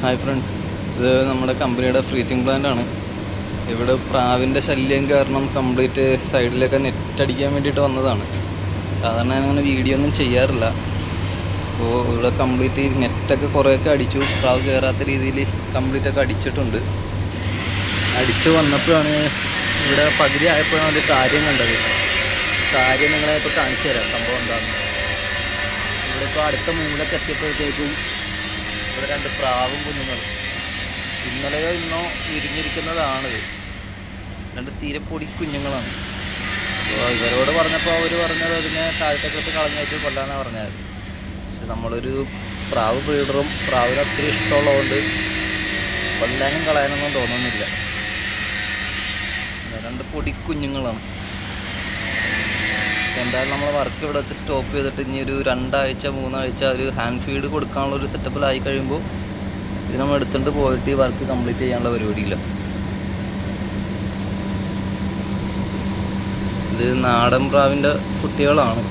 Hi friends, ഇത് നമ്മുടെ കമ്പനിയുടെ ഫ്രീസിങ് പ്ലാന്റാണ്. ഇവിടെ പ്രാവിൻ്റെ ശല്യം കാരണം കംപ്ലീറ്റ് സൈഡിലൊക്കെ നെറ്റ് അടിക്കാൻ വേണ്ടിയിട്ട് വന്നതാണ്. സാധാരണ ഞാനങ്ങനെ വീഡിയോ ഒന്നും ചെയ്യാറില്ല. അപ്പോൾ ഇവിടെ കംപ്ലീറ്റ് നെറ്റൊക്കെ കുറേയൊക്കെ അടിച്ചു. പ്രാവ് കയറാത്ത രീതിയിൽ കംപ്ലീറ്റൊക്കെ അടിച്ചിട്ടുണ്ട്. അടിച്ച് വന്നപ്പോഴാണ് ഇവിടെ പകുതി ആയപ്പോഴാണ് ഒരു കാര്യം കണ്ടത്. കാര്യം നിങ്ങളെ ഇപ്പോൾ കാണിച്ചു തരാം സംഭവം എന്താണെന്ന്. ഇവിടെ ഇപ്പോൾ അടുത്ത മൂലൊക്കെ എത്തിയപ്പോഴത്തേക്കും ഇവിടെ 2 പ്രാവും കുഞ്ഞുങ്ങളും ഇന്നലെയോ ഇന്നോ വിരിഞ്ഞിരിക്കുന്നതാണിത്. 2 തീരെ പൊടി കുഞ്ഞുങ്ങളാണ്. അപ്പോൾ ഇവരോട് പറഞ്ഞപ്പോൾ അവർ പറഞ്ഞത് അതിനെ താഴത്തേക്കൊക്കെ കളഞ്ഞേച്ച് കൊല്ലാന്നാണ് പറഞ്ഞത്. പക്ഷെ നമ്മളൊരു പ്രാവ് ബ്രീഡറും പ്രാവിന് ഒത്തിരി ഇഷ്ടമുള്ളതുകൊണ്ട് കൊല്ലാനും കളയാനൊന്നും തോന്നുന്നില്ല. 2 പൊടി കുഞ്ഞുങ്ങളാണ്. എന്തായാലും നമ്മൾ വർക്ക് ഇവിടെ വെച്ച് സ്റ്റോപ്പ് ചെയ്തിട്ട് ഇനി ഒരു 2 ആഴ്ച 3 ആഴ്ച ഒരു ഹാൻഡ് ഫീഡ് കൊടുക്കാനുള്ളൊരു സെറ്റപ്പിലായി കഴിയുമ്പോൾ ഇത് നമ്മൾ എടുത്തുകൊണ്ട് പോയിട്ട് ഈ വർക്ക് കംപ്ലീറ്റ് ചെയ്യാനുള്ള പരിപാടിയില്ല. ഇത് നാടൻ പ്രാവിൻ്റെ കുട്ടികളാണ്.